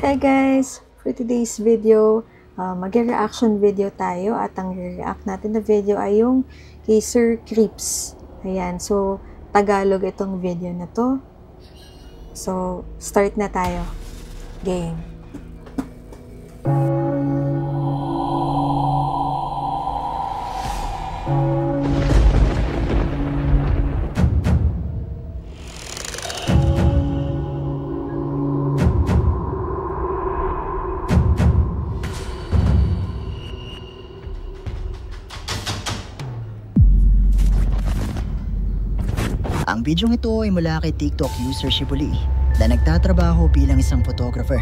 Hi guys! For today's video, mag-reaction video tayo at ang react natin na video ay yung kay Sir Creeps. Ayan, so Tagalog itong video na to. So, start na tayo. Game. Ang bidyong ito ay mula kay TikTok user Shibuli na nagtatrabaho bilang isang photographer.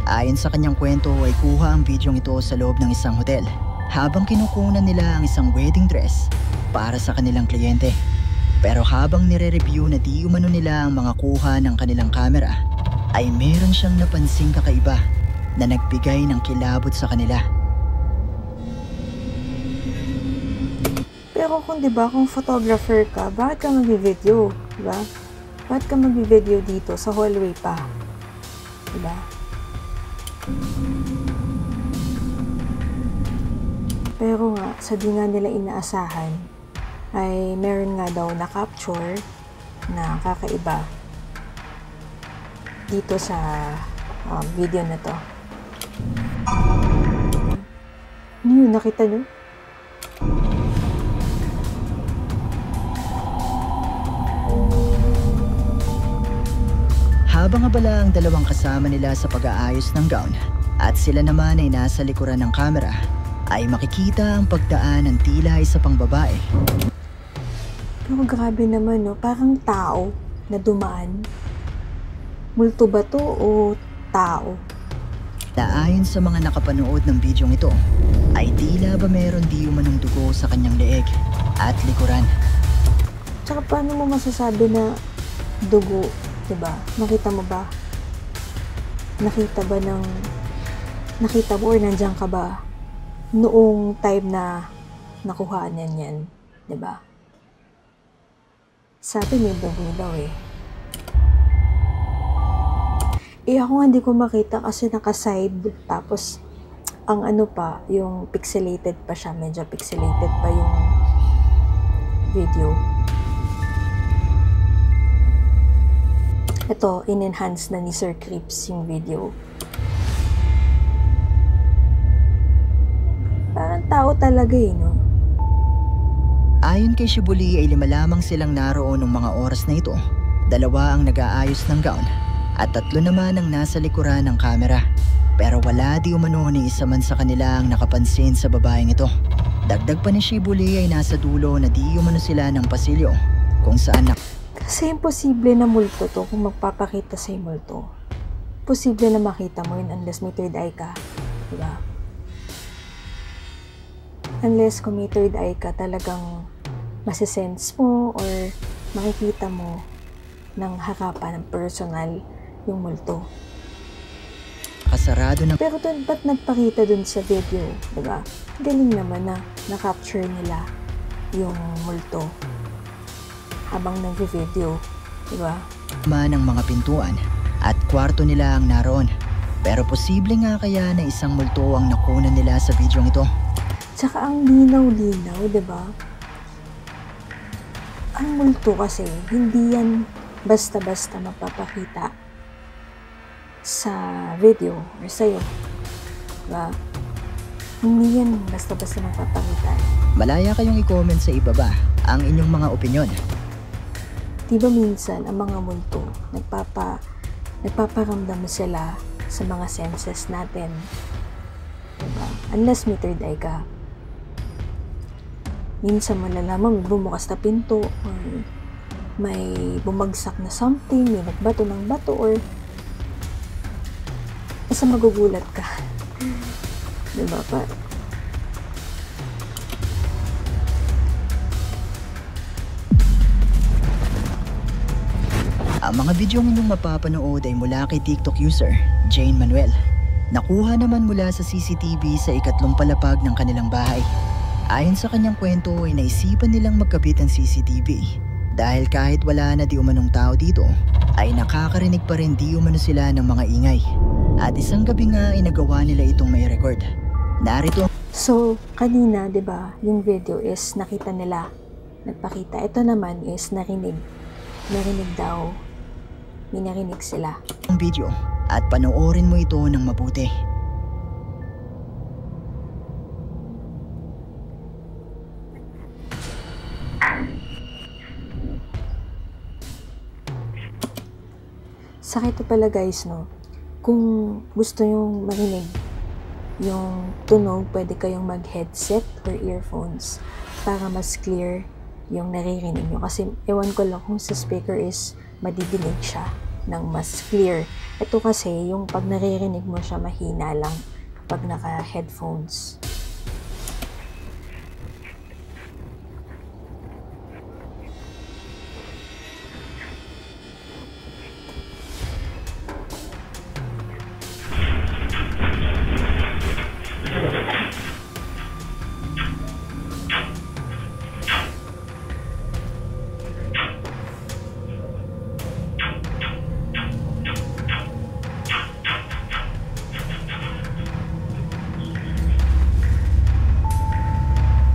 Ayon sa kanyang kwento ay kuha ang bidyong ito sa loob ng isang hotel habang kinukunan nila ang isang wedding dress para sa kanilang kliyente. Pero habang nire-review na di umano nila ang mga kuha ng kanilang camera, ay meron siyang napansing kakaiba na nagbigay ng kilabot sa kanila. Pero kung 'di ba, kung photographer ka, bakit ka magvi-video, 'di ba? Bakit ka magvi-video dito sa hallway pa? 'Di ba? Pero nga, sa di nga nila inaasahan, ay meron nga daw na capture na kakaiba dito sa video na to. Ano yun? Nakita nyo? Habang abala ang dalawang kasama nila sa pag-aayos ng gown at sila naman ay nasa likuran ng camera, ay makikita ang pagdaan ng tila isa pang babae. Pero grabe naman, no? Parang tao na dumaan. Multo ba to o tao? Ayon sa mga nakapanood ng bidyong ito, ay tila ba meron di umanong dugo sa kanyang leeg at likuran. Tsaka paano mo masasabi na dugo? Diba? Nakita mo ba? Nakita mo or nandiyan ka ba noong time na nakuhaan yan? Diba? Sabi may dugo daw eh. Ako nga hindi ko makita kasi naka-side. Tapos, ang ano pa, yung pixelated pa siya. Medyo pixelated pa yung video. Ito, in-enhance na ni Sir Creeps yung video. Parang tao talaga eh, no? Ayon kay Shibuli ay 5 lamang silang naroon ng mga oras na ito. 2 ang nag-aayos ng gown at 3 naman ang nasa likuran ng camera. Pero wala di umano ni isa man sa kanila ang nakapansin sa babaeng ito. Dagdag pa ni Shibuli ay nasa dulo na di umano sila ng pasilyo kung saan Kasi imposible na multo to kung magpapakita sa'yo multo. Posible na makita mo yun unless may third eye ka. Diba? Unless kung may third eye ka, talagang masisense mo or makikita mo ng harapan ng personal yung multo. Kasarado na. Pero dun, ba't nagpakita dun sa video? Diba? Galing naman na na-capture nila yung multo habang nag-video, diba? Ng mga pintuan at kwarto nila ang naroon. Pero posible nga kaya na isang multo ang nakunan nila sa bidyong ito. Tsaka ang linaw-linaw, diba? Ang multo kasi, hindi yan basta-basta mapapakita sa video or sa'yo. Diba? Hindi yan basta-basta mapapakita. Malaya kayong i-comment sa ibaba ang inyong mga opinyon. Diba minsan, ang mga multo, nagpaparamdam sila sa mga senses natin. Diba? Unless may third eye ka. Minsan malalaman, may bumukas na pinto, or may bumagsak na something, may nagbato ng bato, or basta magugulat ka. Diba pa? Ang mga bidyong inyong mapapanood ay mula kay TikTok user Jane Manuel. Nakuha naman mula sa CCTV sa 3 palapag ng kanilang bahay. Ayon sa kanyang kwento ay naisipan nilang magkabit ang CCTV dahil kahit wala na di umanong tao dito, ay nakakarinig pa rin di umano sila ng mga ingay. At isang gabi nga ay nagawa nila itong may record. Narito So, kanina, 'di ba, yung video is nakita nila, nagpakita. Ito naman is narinig. Narinig daw. May narinig sila. ang video at panoorin mo ito ng mabuti. Sakit pala guys, no? Kung gusto nyong marinig yung tunog, pwede kayong mag-headset or earphones para mas clear yung naririnig nyo. Kasi ewan ko lang kung sa speaker is madidinig siya ng mas clear. Ito kasi, yung pag naririnig mo siya, mahina lang pag naka-headphones.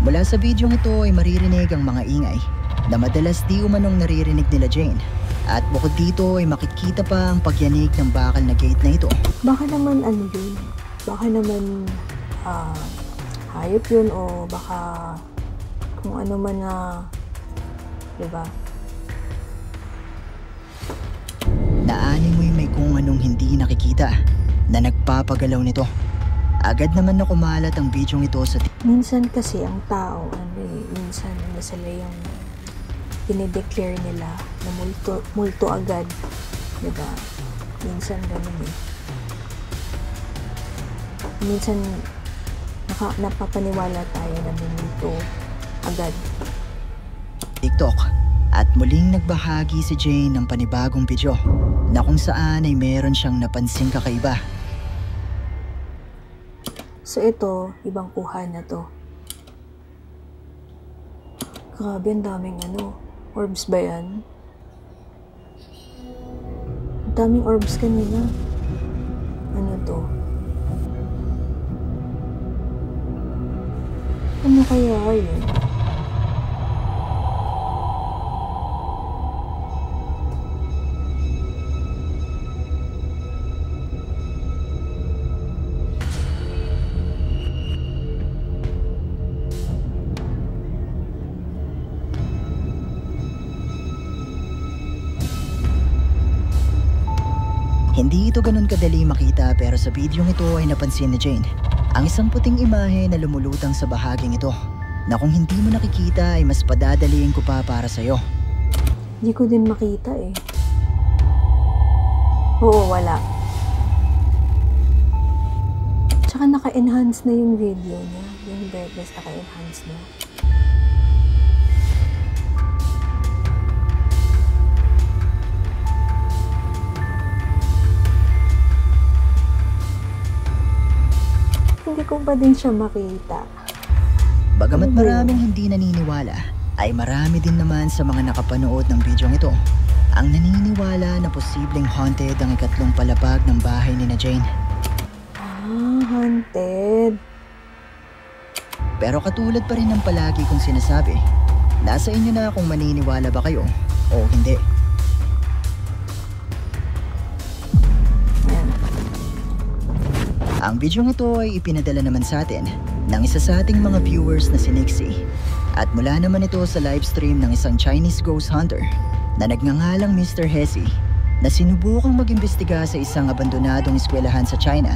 Mula sa bidyong ito ay maririnig ang mga ingay na madalas di umanong naririnig nila Jane. At bukod dito ay makikita pa ang pagyanig ng bakal na gate na ito. Baka naman ano yun? Baka naman hayop yun o baka kung ano man na, diba? Naaning mo'y may kung anong hindi nakikita na nagpapagalaw nito. Agad naman na kumalat ang bidyong ito sa Minsan kasi ang tao, minsan sila yung dinideclare nila na multo agad. Diba? Minsan ganun eh. Minsan napapaniwala tayo na may multo agad. TikTok. At muling nagbahagi si Jane ng panibagong video na kung saan ay meron siyang napansing kakaiba. So ito, ibang kuha na to. Grabe, ang daming orbs ba yan? Ang daming orbs kanina. Ano to? Ano kaya yun? Hindi ito ganun kadali makita pero sa bidyong ito ay napansin ni Jane ang isang puting imahe na lumulutang sa bahaging ito na kung hindi mo nakikita ay mas padadaliin ko pa para sa'yo. Hindi ko din makita eh. Oo, wala. Tsaka naka-enhance na yung video niya. Yung brightness naka-enhance na. Hindi ko pa din siya makita. Bagamat maraming hindi naniniwala, ay marami din naman sa mga nakapanood ng bidyong ito ang naniniwala na posibleng haunted ang ikatlong palapag ng bahay ni na Jane. Haunted. Pero katulad pa rin ng palagi kong sinasabi, nasa inyo na kung maniniwala ba kayo o hindi. Ang bidyong ito ay ipinadala naman sa atin ng isa sa ating mga viewers na si Nixie. At mula naman ito sa livestream ng isang Chinese ghost hunter na nagngangalang Mr. Hesi na sinubukang mag-imbestiga sa isang abandonadong eskwelahan sa China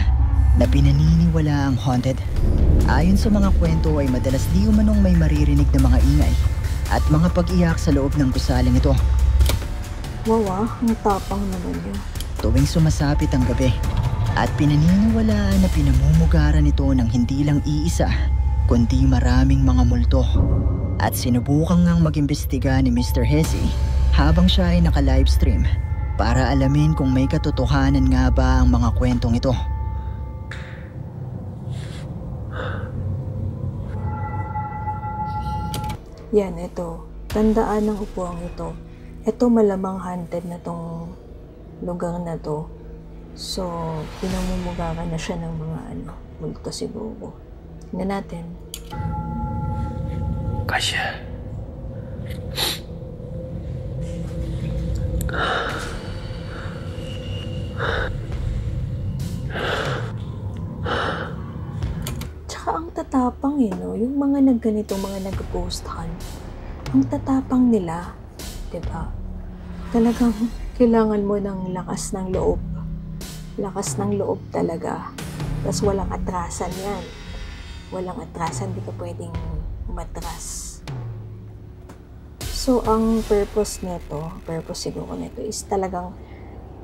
na pinaniniwala ang haunted. Ayon sa mga kwento ay madalas di umanong may maririnig na mga ingay at mga pag-iyak sa loob ng gusaling ito. Wow, ang tapang naman yun. Tuwing sumasapit ang gabi at pinaniniwalaan na pinamumugaran ito ng hindi lang iisa kundi maraming mga multo. At sinubukang ngang mag-imbestiga ni Mr. Hesi habang siya ay naka-livestream para alamin kung may katotohanan nga ba ang mga kwentong ito. Yan, ito. Tandaan ng upuang ito. Ito malamang haunted na tong lugar na to. So, pinamumugaran na siya ng mga multo siguro. Tingnan natin. 感谢。 Tsaka ang tatapang no? Yung mga nagganito, mga nag-ghost hunt, ang tatapang nila, diba? Talagang kailangan mo ng lakas ng loob. Lakas ng loob talaga. Tapos walang atrasan yan. Walang atrasan, di ka pwedeng umatras. So, ang purpose siguro nito is talagang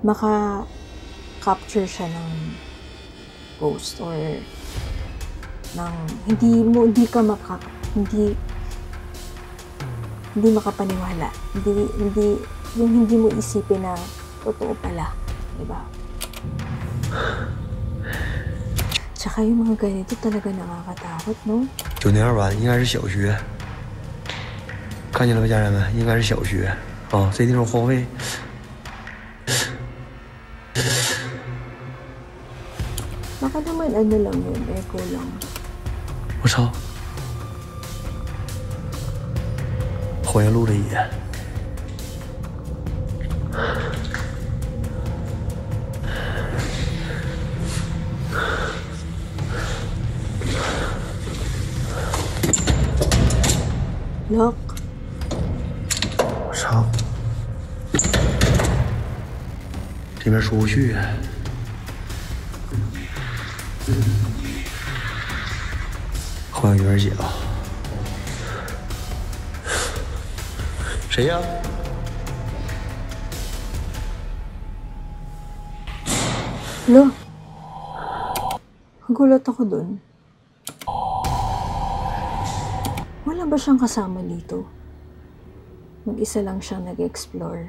maka-capture siya ng ghost or ng hindi makapaniwala. Hindi mo isipin na totoo pala, di ba? Tsaka yung mga ganito talaga nakakatakot, no? 9点2班应该是小学，看见了吗，家人们？应该是小学啊，这地方荒废。 Baka naman lang yun, echo lang. 我操！好像录了一眼。 Lock. 我操！这边出不去。 好像有点紧啊！谁呀？ Lo. Nagulat ako dun. Wala ba siyang kasama dito? Mag-isa lang siyang nag-explore.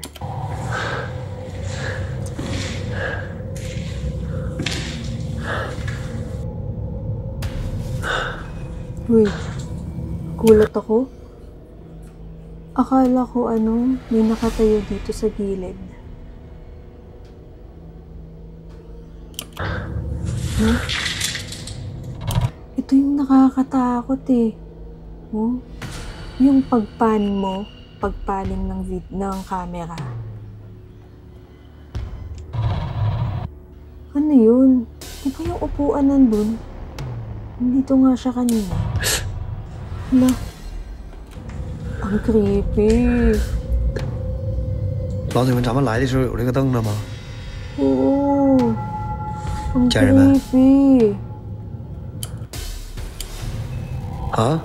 Uy, gulat ako. Akala ko may nakatayo dito sa gilid. Huh? Ito yung nakakatakot eh. Oh, yung pagpaling ng camera. Ano yun? Di ba yung upuan nandun? Dito nga siya kanina. Hala. Ang creepy. 老铁们，咱们来的时候有这个凳子吗？ Oo. Ang家人们。 creepy. 啊？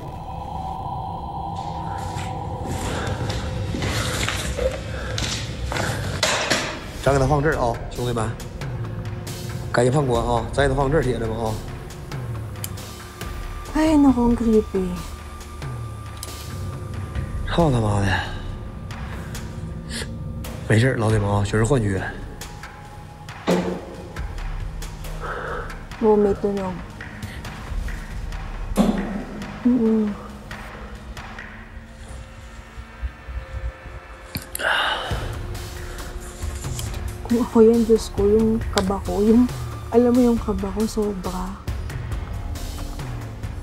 咱给它放这儿啊，兄弟们，赶紧放关啊！咱给它放这儿铁着吧啊！ Ay, naku, ang creepy. 操他妈的！没事，老铁们啊，全是幻觉。 Oo, may tunog. Kung ako yan, Diyos ko, yung kaba ko, alam mo yung kaba ko, sobra.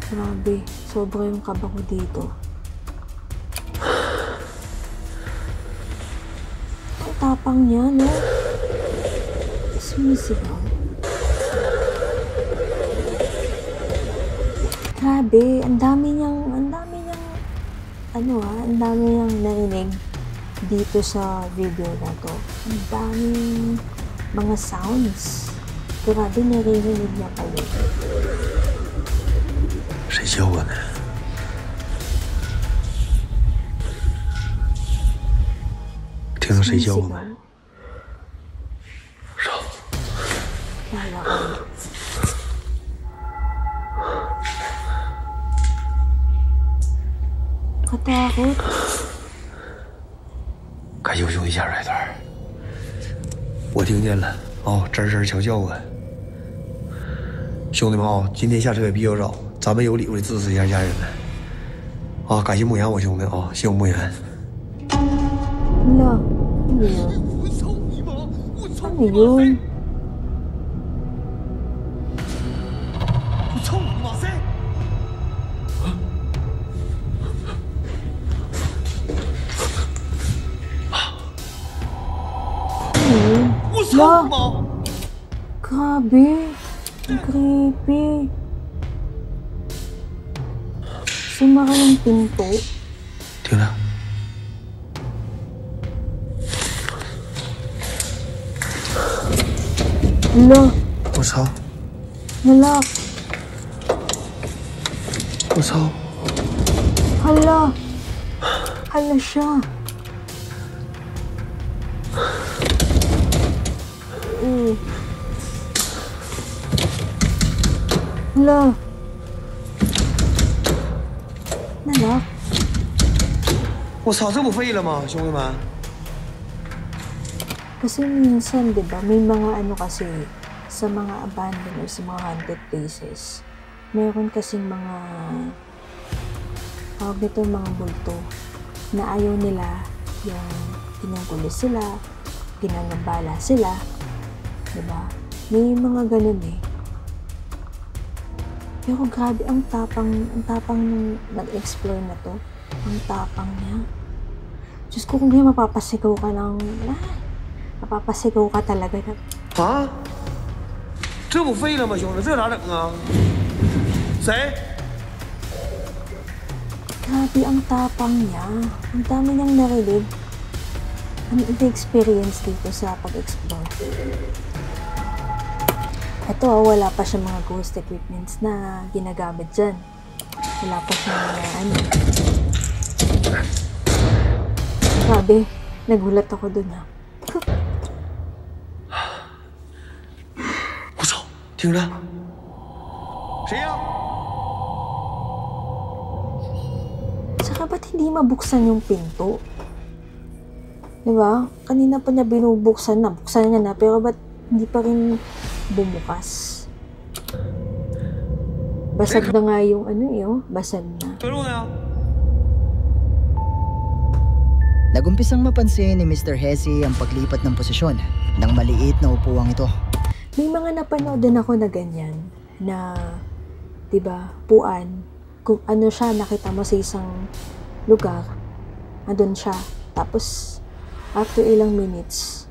Grabe, sobra yung kaba ko dito. Ang tapang niya, no? Sumisigaw. Grabe, ang dami niyang narinig dito sa video na to. Ang daming mga sounds. Grabe, naririnig niya pala. 谁叫我呢？听到谁叫我没？少。 Wala ko. Katakot. 赶紧休息一下，来段。我听见了啊，吱吱悄叫唤。兄弟们啊，今天下车也比较早，咱们有礼物的支持一下家人们。啊，感谢牧羊我兄弟啊，谢我牧羊。 Wala. Ano yun? Ano yun? 操你妈塞！我操你妈！ Grabe. Ang creepy. Sumara ng pinto. 听着， Hala, 我操！ nalak. 我操！ Hala. Hala siya. Hala. Nalak. 我操，这不废了吗，兄弟们？ Kasi minsan, di ba, may mga ano kasi, sa mga abandoned or sa mga haunted places, meron kasing mga, tawag nito, mga multo, na ayaw nila yung kinangkulis sila, ginangambala sila, di ba? May mga ganun eh. Pero grabe, ang tapang nung nag-explore na to. Ang tapang niya. Diyos ko, kung ngayon mapapasigaw ka ng, mapapasigaw ka talaga na. 啊？这不废了吗，兄弟？这咋整啊？谁？ Grabe, ang tapang niya. Ang dami niyang narinig. Ang experience dito sa pag-explore. Ito, wala pa siya mga ghost equipments na ginagamit dyan. Wala pa siya mga ano. Grabe, nagulat ako dun ha. 我操！听着，谁呀？ Saka ba't hindi mabuksan yung pinto? Diba? Kanina pa niya binubuksan na. Buksan niya na, pero ba't hindi pa rin bumukas? Basag na nga yung ano eh, oh. Basag na. 对路呢？ Nagumpisang mapansin ni Mr. Hesse ang paglipat ng posisyon ng maliit na upuang ito. May mga napanood din ako na ganyan, na, diba, puan, kung ano siya, nakita mo sa isang lugar, andun siya, tapos, after ilang minutes,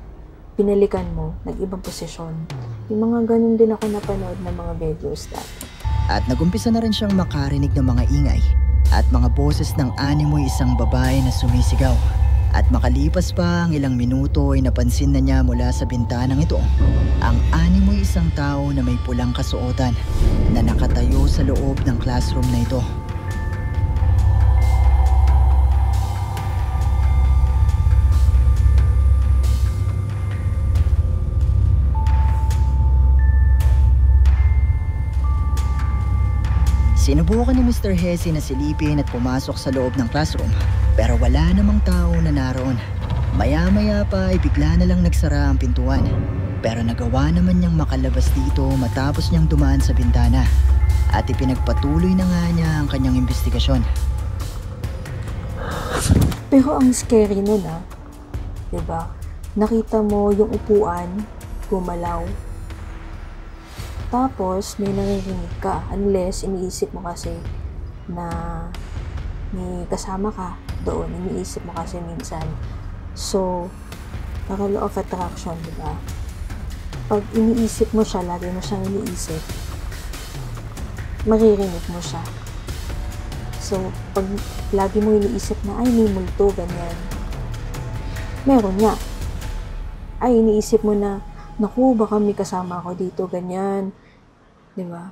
pinalikan mo, nag-ibang posisyon. Yung mga ganun din ako napanood ng mga videos dati. At nagumpisa na rin siyang makarinig ng mga ingay at mga boses ng animoy isang babae na sumisigaw. At makalipas pa ang ilang minuto ay napansin na niya mula sa bintanang ito ang animoy isang tao na may pulang kasuotan na nakatayo sa loob ng classroom na ito. Sinubukan ni Mr. Hesse na silipin at pumasok sa loob ng classroom pero wala namang tao na naroon. Maya-maya pa ay bigla na lang nagsara ang pintuan pero nagawa naman niyang makalabas dito matapos niyang dumaan sa bintana at ipinagpatuloy na nga niya ang kanyang investigasyon. Pero ang scary nun diba? Nakita mo yung upuan, gumalaw. Tapos, may naririnig ka. Unless, iniisip mo kasi na may kasama ka doon. Iniisip mo kasi minsan. So, para law of attraction, diba? Pag iniisip mo siya, lagi mo siyang iniisip, maririnig mo siya. So, pag lagi mo iniisip na, ay, may multo, ganyan. Meron nga. Ay, iniisip mo na, naku, baka may kasama ako dito, ganyan. Diba?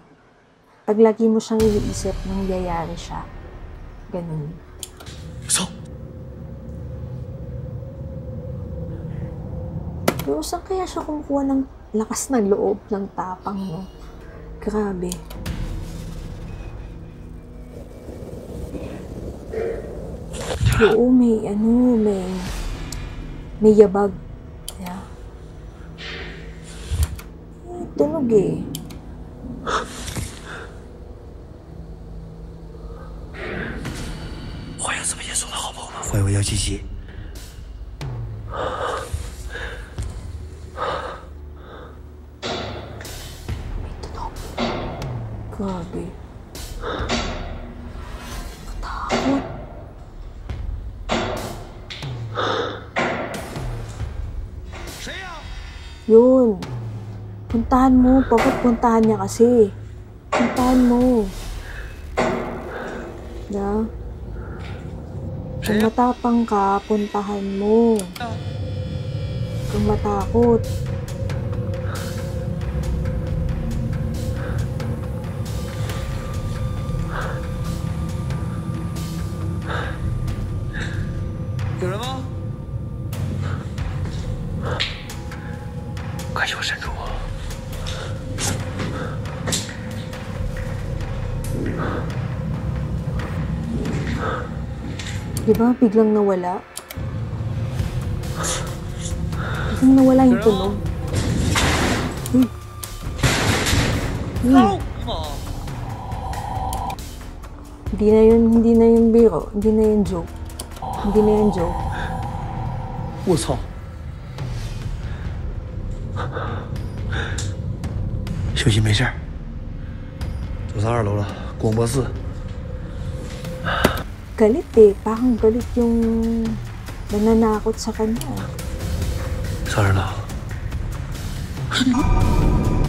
Pag lagi mo siyang iniisip, nangyayari siya. Ganun. So? Pero saan kaya siya kumukuha ng lakas ng loob, ng tapang, no? Grabe. Oo, may yabag. Yeah. Tunog eh. 花样这么严肃的好朋友们，欢迎回家七夕。 Grabe. Katakot. Yun. Puntahan mo. Bakit puntahan niya kasi? Puntahan mo. Na? Kung matapang ka, puntahan mo. Kung matakot. Diba? Biglang nawala. Biglang nawala yung tunog. Uy. Uy. Hindi na yun biro. Hindi na yun joke. Hindi na yun joke. 我操！休息没事儿，走上2楼了，广播室。 Galit eh. Parang galit yung nananakot sa kanya. 上2楼。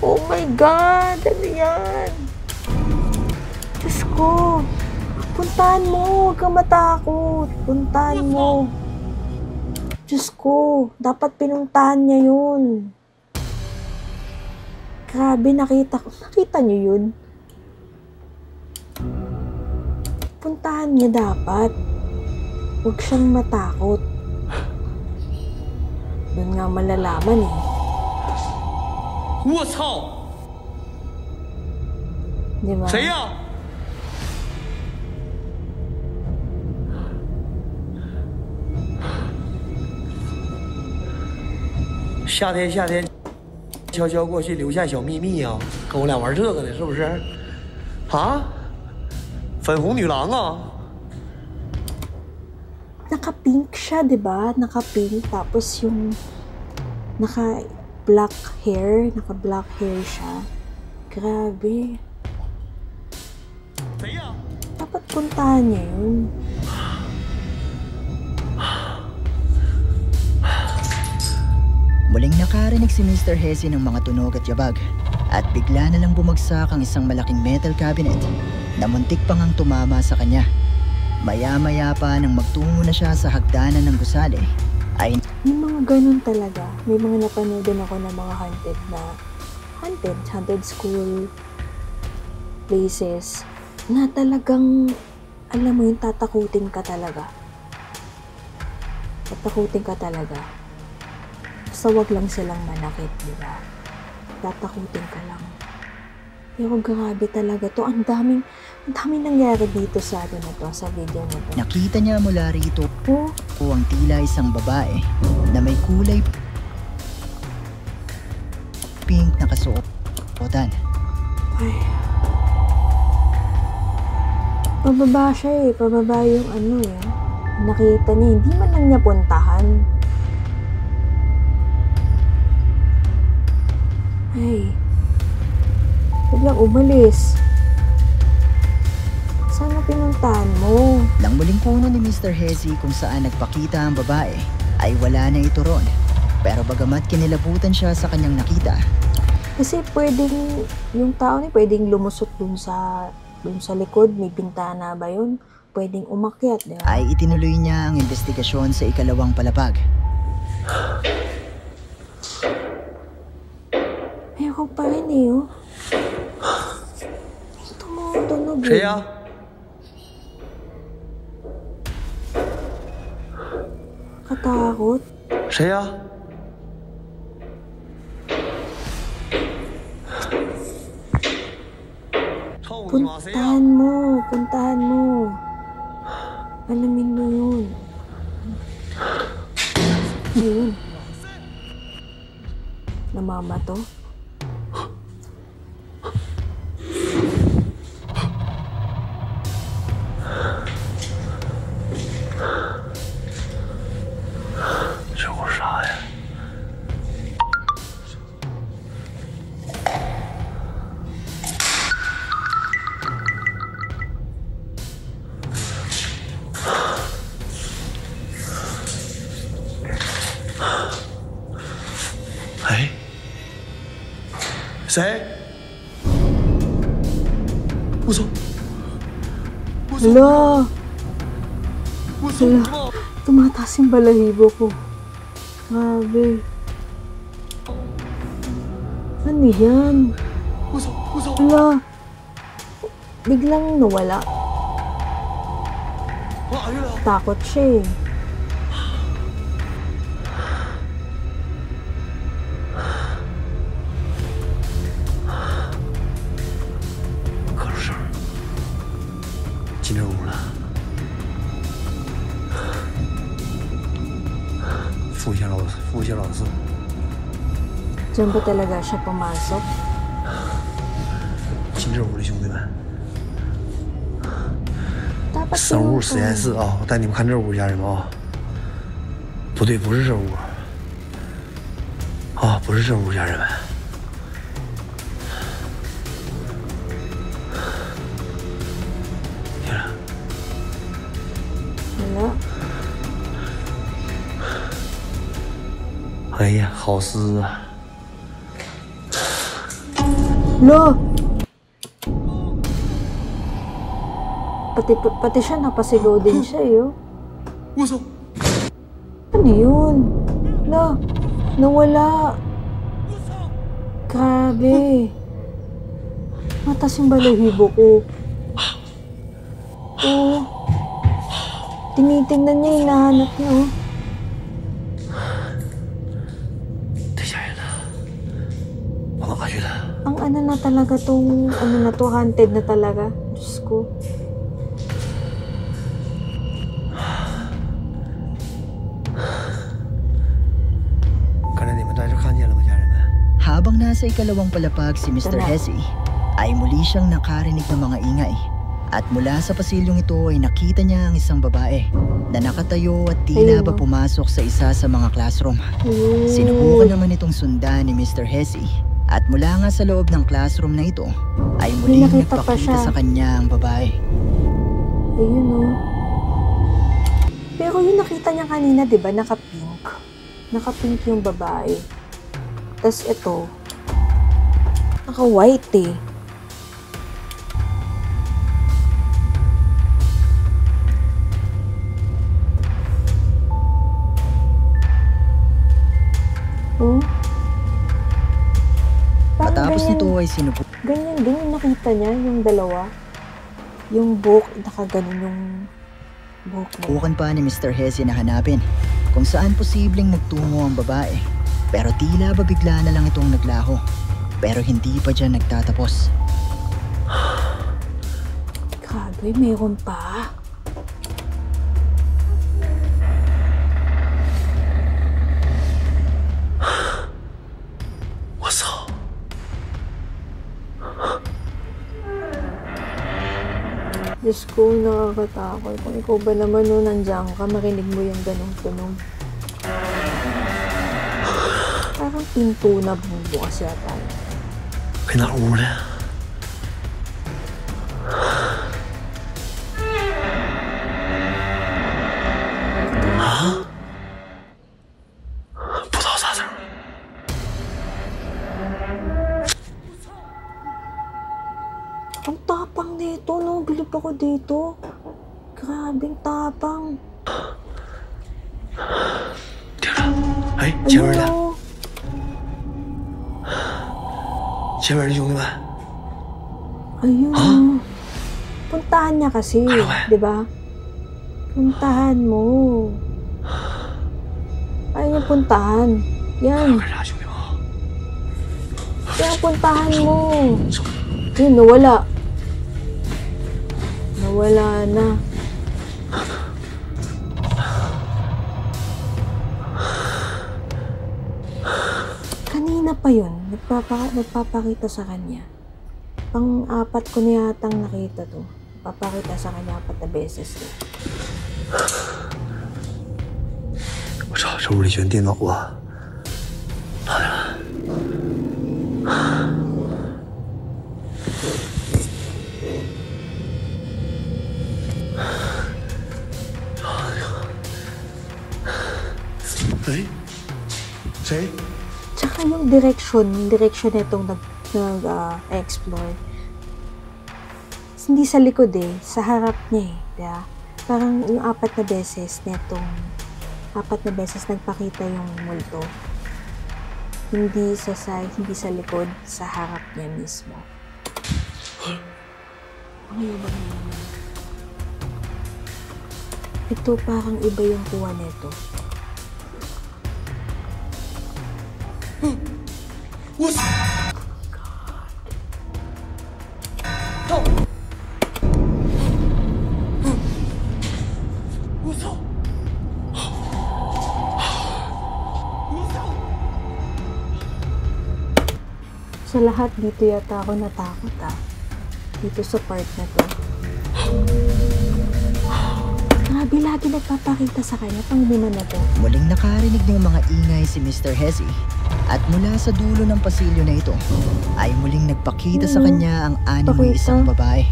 Oh my God! Ano yan? Diyos ko! Puntahan mo! Huwag kang matakot! Puntahan mo! Diyos ko! Dapat pinuntahan niya yun. Grabe, nakita ko. Nakita niyo yun? Puntahan niya dapat. Huwag siyang matakot. Doon nga malalaman eh. 我操！ Di ba? 谁呀？夏天，悄悄过去留下小秘密呀、跟我俩玩这个呢，是不是？啊？粉红女郎啊！ Naka-pink siya, di ba? Naka-pink. Tapos yung naka-black hair siya. Grabe. 谁呀？ Dapat puntahan niya yun. Muling nakarinig si Mr. Hesse ng mga tunog at yabag at bigla na lang bumagsak ang isang malaking metal cabinet na muntik pang ang tumama sa kanya. Maya-maya pa nang magtungo na siya sa hagdanan ng gusali ay May mga ganun talaga. May mga napanood din ako ng mga haunted school places na talagang, alam mo yun, tatakutin ka talaga. Tatakutin ka talaga. Basta wag lang silang manakit, di ba? Tatakutin ka lang. Pero grabe talaga to. Ang daming nangyari dito sa sa video na to. nakita niya mula rito Oh, o ang tila isang babae na may kulay pink na kasuotan. ay. Pababa siya eh. Pababa yung nakita niya. Hindi man lang niya puntahan. Ay. Biglang umalis. Sana pinuntahan mo. Nang muling kuno ni Mr. Hesse kung saan nagpakita ang babae, ay wala na ito ron. Pero bagamat kinilabutan siya sa kanyang nakita, Kasi pwedeng, yung tao ni pwedeng lumusot dun sa likod. May bintana ba yun? Pwedeng umakyat, di ba? ay itinuloy niya ang investigasyon sa ikalawang palapag. Ayoko pa rin eh, oh. Tumutunog eh. 谁呀？ Katakot. 谁呀？ 臭你妈！谁呀？ Puntahan mo. Alamin mo yun. Yun. Namamato. 谁？我操！ Hala! Hala! Tumataas yung balahibo ko. Grabe. Ano yan? Hala! Biglang nawala. Takot siya eh. Diyan ba talaga siya pumasok? 进这屋的兄弟们， Dapat 生物 pinuntahan. 实验室啊！我带你们看这屋，家人们啊！不对，不是这屋啊，不是这屋，家人们。天啊！ Wala. 哎呀，好湿啊！ Lo! Pati siya napasigaw din siya eh. Oh. 我操！ Ano yun? Lo! Nawala! Grabe! Matas yung balahibo ko. Oh. Tinitingnan niya, hinahanap niya oh. 太吓人了！往哪去了？ Ang ano na talaga tong, ano na to, haunted na talaga. Diyos ko. Habang nasa ikalawang palapag si Mr. Hesse, ay muli siyang nakarinig ng mga ingay. At mula sa pasilyong ito ay nakita niya ang isang babae na nakatayo at tila ba pumasok sa isa sa mga classroom. Sinubukan naman itong sundan ni Mr. Hesse. At mula nga sa loob ng classroom na ito, ay muling nagpakita sa kanya ang babae. Ayun o. Pero yung nakita niya kanina, di ba, naka-pink. Naka-pink yung babae. Tapos ito, naka-white eh. Oh. Matapos nito ay sinubukan. Ganyan din yung nakita niya, yung dalawa. Yung buhok, nakaganon yung buhok niya. Bukan pa ni Mr. Hesse na hanapin kung saan posibleng nagtungo ang babae. Pero tila ba bigla na lang itong naglaho. Pero hindi pa dyan nagtatapos. Grabe, mayroon pa. Diyos ko, nakakatakot. Kung ikaw ba naman no, nandiyan ka, marinig mo yung ganong tunog. Parang pinto na bumubukas yata. 去哪屋了？啊？不知道啥声。 Ang tapang nito, no? Bilib ako dito. Grabing tapang. 听着，哎，前面的， Ano? 前面的兄弟们， Ayun. Huh? Puntahan niya kasi, Ano ba? di ba? Puntahan mo. Ayun yung puntahan. Yan. 干啥，兄弟们？ Yan, puntahan mo. Yun, nawala. Nawala na. Kanina pa yun, nagpapakita sa kanya. Pang-apat ko na yatang nakita to. Papakita sa kanya 4 na beses. 我操，这屋里全电脑啊！哪来了？ 哎，谁？ Tsaka yung direksyon nitong nag-explore. Hindi sa likod sa harap niya diba? Parang yung 4 na beses nagpakita yung multo. Hindi sa side, hindi sa likod, sa harap niya mismo. Ano ba naman? Ito parang iba yung kuha nito. Sa lahat dito yata ako natakot dito sa part na to. Grabe, lagi nagpapakita sa kanya pang 5 na to. Muling nakarinig ng mga ingay si Mr. Hezi at mula sa dulo ng pasilyo na ito ay muling nagpakita sa kanya ang animoy isang babae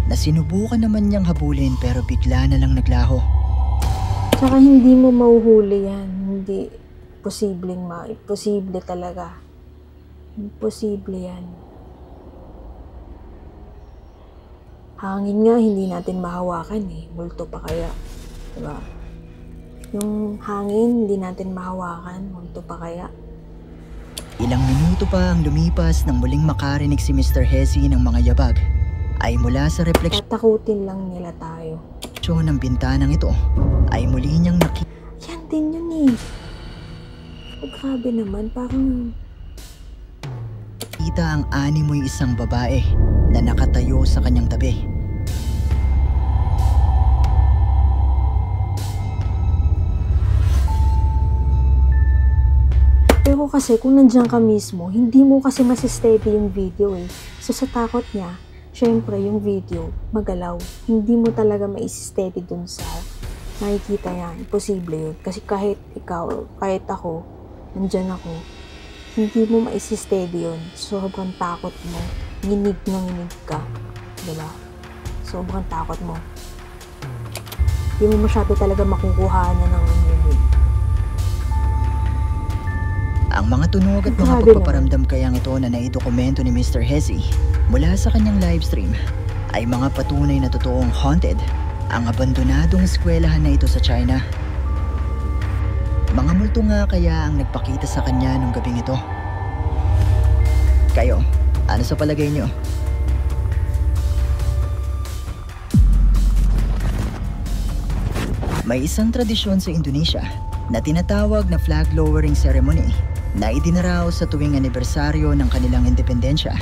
na sinubukan naman niyang habulin pero bigla na lang naglaho. Tsaka hindi mo mauhuli yan. Hindi imposible talaga. Imposible yan. Hangin nga, hindi natin mahawakan multo pa kaya. Diba? Yung hangin, hindi natin mahawakan. Multo pa kaya. Ilang minuto pa ang lumipas nang muling makarinig si Mr. Hezi ng mga yabag ay mula sa refleksyon Tatakutin lang nila tayo. ng bintanang ito ay muli niyang Yan din yun Oh, grabe naman. Parang nakita ang animoy isang babae na nakatayo sa kanyang tabi. Pero kasi kung nandiyan ka mismo, hindi mo kasi masisteady yung video So sa takot niya, syempre yung video magalaw. Hindi mo talaga maisisteady dun sa nakikita niya. Imposible yun. Kasi kahit ikaw, kahit ako, nandiyan ako, hindi mo maisisteady yun. Sobrang takot mo. Nginig ka. Diba? Sobrang takot mo. Hindi mo masyado talaga makukuha na ng nginig. Ang mga tunog at mga pagpaparamdam kayang ito na naidokumento ni Mr. Hezi mula sa kanyang livestream ay mga patunay na totoong haunted ang abandonadong eskwelahan na ito sa China. Mga multo nga kaya ang nagpakita sa kanya nung gabing ito. Kayo, ano sa palagay niyo? May isang tradisyon sa Indonesia na tinatawag na flag lowering ceremony na idinaraos sa tuwing anibersaryo ng kanilang independensya.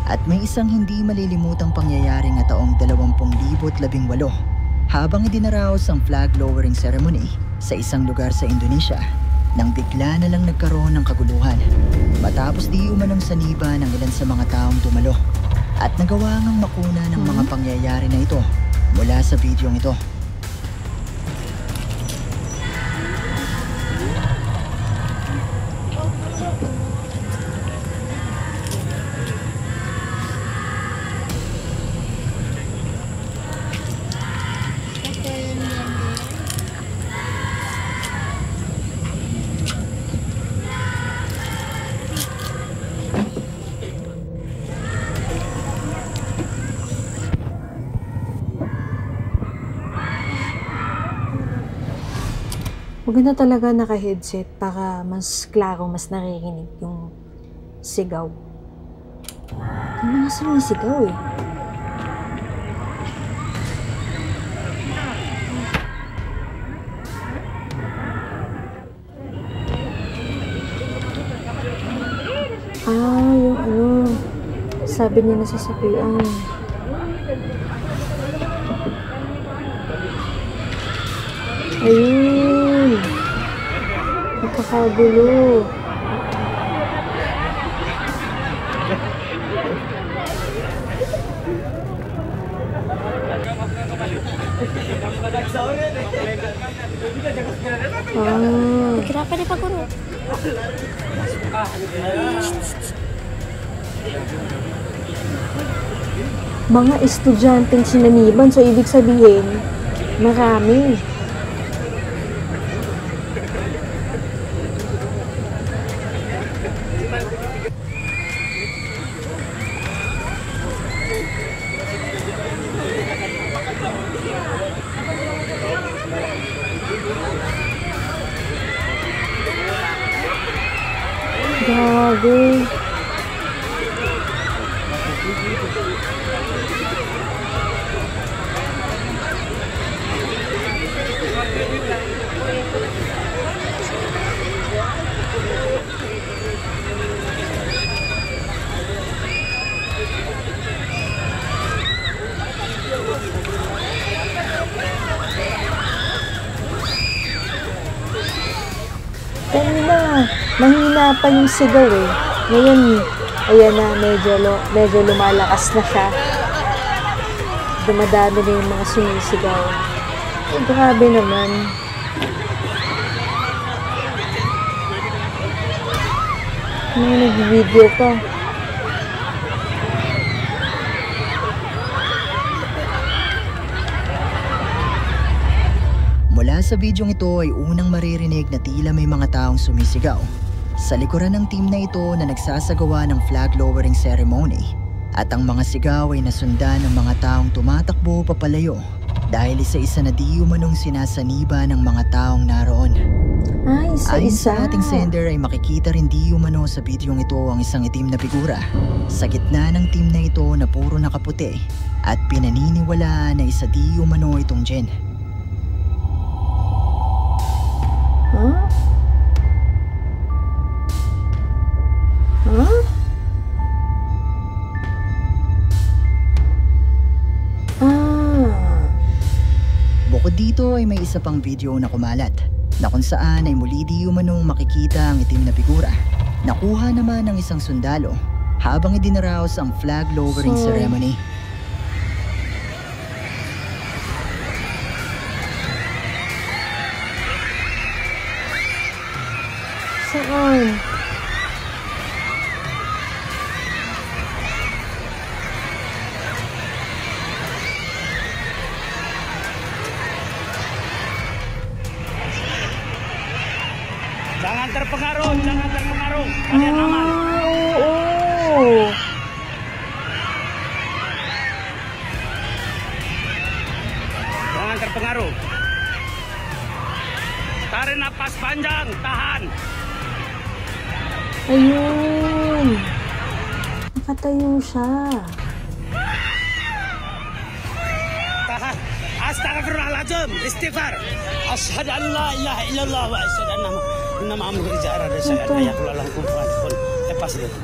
At may isang hindi malilimutang pangyayari nga taong 2018 habang idinaraos ang flag lowering ceremony sa isang lugar sa Indonesia nang bigla na lang nagkaroon ng kaguluhan matapos di umanong saniba ng ilan sa mga taong dumalo at nagawa ngang makuna ng mga pangyayari na ito mula sa bidyong ito. Maganda talaga naka-headset para mas klaro, mas naririnig yung sigaw. Yung mga sumisigaw yung sabi niya nasasapian. Ayun. Nakakagulo. Kenapa dia Pak Guru? Mga estudyanteng sinaniban, so ibig sabihin, marami. Grabe. Kanina, mahina pa yung sigaw eh. Ngayon, ayan na, medyo lumalakas na siya. Dumadami na yung mga sumisigaw. Eh, grabe naman. May nag-video pa. Mula sa bidyong ito ay unang maririnig na tila may mga taong sumisigaw sa likuran ng team na ito na nagsasagawa ng flag lowering ceremony, at ang mga sigaw ay nasundan ng mga taong tumatakbo papalayo dahil isa-isa na di umanong sinasaniba ng mga taong naroon. Ayon sa ating sender ay makikita rin di umano sa bidyong ito ang isang itim na figura sa gitna ng team na ito na puro nakaputi at pinaniniwalaan na isa di umano itong Jen. Huh? Huh? Bukod dito ay may isa pang video na kumalat na kung saan ay muli di umanong makikita ang itim na figura. Nakuha naman ng isang sundalo habang idinaraos ang flag lowering ceremony. Saan? Jangan terpengaruh, jangan terpengaruh. Kalian aman. Oo. Jangan terpengaruh. Tarik napas panjang, tahan. Ayun. Nakatayo siya. Tahan. Astagfirullahaladzim. Istighfar. Asyhadu an la ilaha illallah wa asyhadu anna Muhammadar rasulullah. Ya Allah kumpul. Lepas dia tu.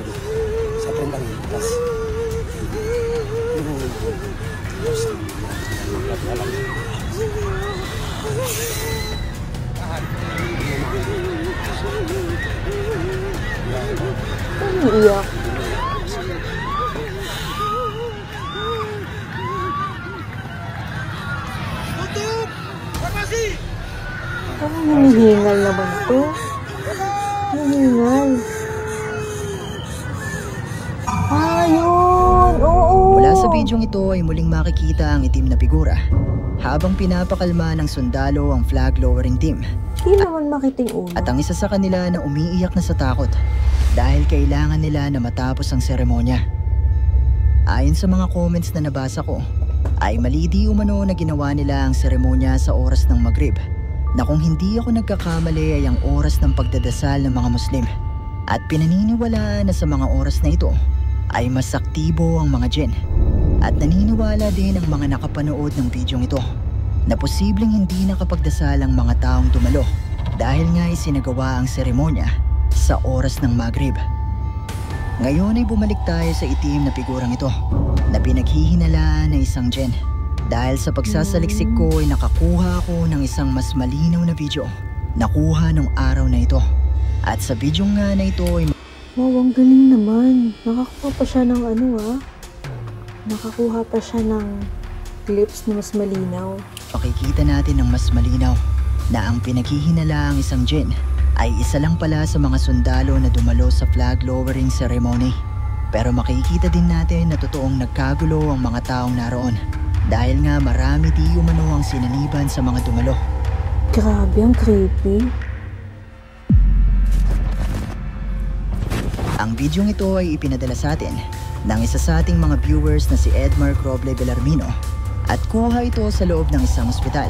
Saya perintah lepas. Iyak. Tutup. Formasi. Parang hinihingal naman ito. Hinihingal. Ayun! Oo! Mula sa bidyong ito ay muling makikita ang itim na figura habang pinapakalma ng sundalo ang flag lowering team. Di naman makiting ulo. At ang isa sa kanila na umiiyak na sa takot dahil kailangan nila na matapos ang seremonya. Ayon sa mga comments na nabasa ko, ay mali di umano na ginawa nila ang seremonya sa oras ng Maghrib, na kung hindi ako nagkakamali ay ang oras ng pagdadasal ng mga Muslim. At pinaniniwalaan na sa mga oras na ito ay mas aktibo ang mga Jinn. At naniniwala din ang mga nakapanood ng bidyong ito na posibleng hindi nakapagdasal ang mga taong dumalo dahil nga isinagawa ang seremonya sa oras ng Maghrib. Ngayon ay bumalik tayo sa itim na figurang ito na pinaghihinalaan na isang Jen. Dahil sa pagsasaliksik ko ay nakakuha ako ng isang mas malinaw na video nakuha ng araw na ito. At sa bidyong nga na ito ay Wow, ang galing naman. Nakakuha pa siya ng Nakakuha pa siya ng clips na mas malinaw. makikita natin ng mas malinaw na ang pinaghihinalaang isang Jinn ay isa lang pala sa mga sundalo na dumalo sa flag lowering ceremony. Pero makikita din natin na totoong nagkagulo ang mga taong naroon dahil nga marami di umano ang sinaniban sa mga dumalo. Grabe, ang creepy. Ang bidyong ito ay ipinadala sa atin ng isa sa ating mga viewers na si Edmar Croble Bellarmino at kuha ito sa loob ng isang ospital.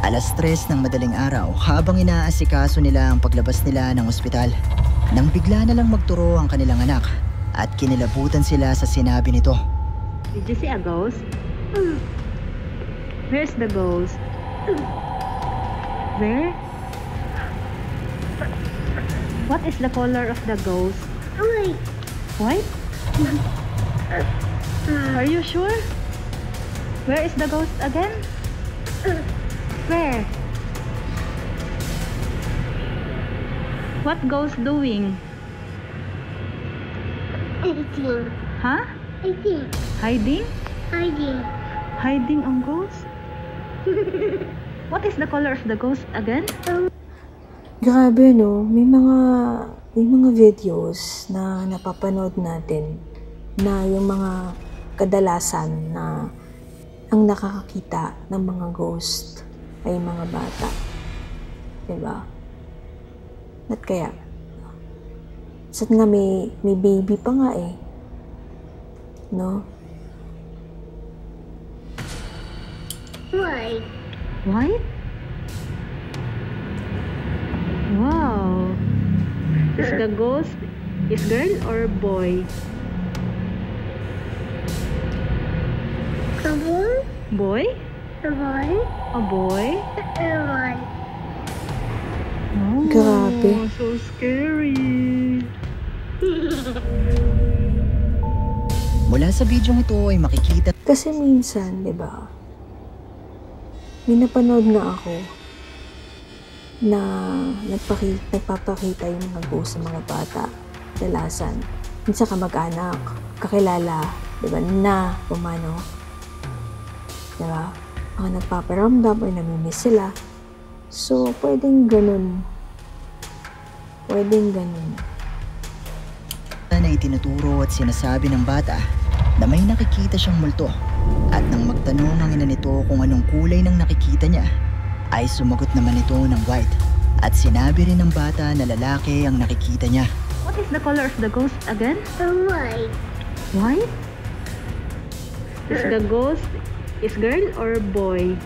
Alas 3 ng madaling araw habang inaasikaso nila ang paglabas nila ng ospital. Nang bigla na lang magturo ang kanilang anak at kinilabutan sila sa sinabi nito. Did you see a ghost? Where's the ghost? Where? What is the color of the ghost? White. White? Are you sure? Where is the ghost again? Where? What ghost doing? Eating. Huh? Eating. Hiding? Hiding. Hiding ang ghost? What is the color of the ghost again? Grabe no, may mga videos na napapanood natin na yung mga kadalasan na ang nakakakita ng mga ghost ay mga bata. Diba? Ba't kaya? Sat nga may baby pa nga eh. No? White. White? Wow. Is the ghost is girl or boy? A boy. Boy? A boy. A boy? A boy. Oh, Grabe. so scary. Mula sa bidyong ito ay makikita Kasi minsan, di ba, may napanood nga ako na nagpapakita yung mga ghost sa mga bata, dalasan. Minsan kamag-anak, kakilala, di ba, na pumano. Di ba? Mga nagpaparamdam o namimiss sila. So, pwedeng ganun. Pwedeng ganun. na itinuturo at sinasabi ng bata na may nakikita siyang multo. At nang magtanong ang ina nito kung anong kulay ng nakikita niya, ay sumagot naman ito ng white. At sinabi rin ng bata na lalaki ang nakikita niya. What is the color of the ghost again? A white. White? Is the ghost is girl or boy?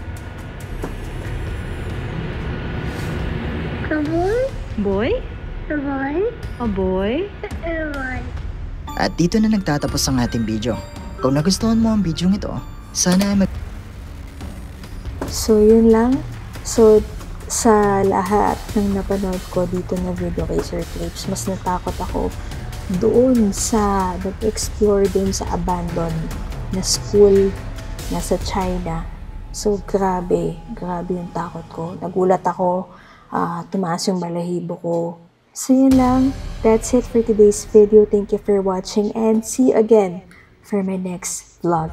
A boy. Boy? A boy. A boy? A boy. At dito na nagtatapos ang ating video. Kung nagustuhan mo ang video ito, sana ay So, yun lang. So, sa lahat ng napanood ko dito na video kay Sir Clips, mas natakot ako doon sa nag-explore doon sa abandoned na school nasa China. So, grabe yung takot ko. Nagulat ako, tumaas yung balahibo ko. So, yun lang. That's it for today's video. Thank you for watching and see you again for my next vlog.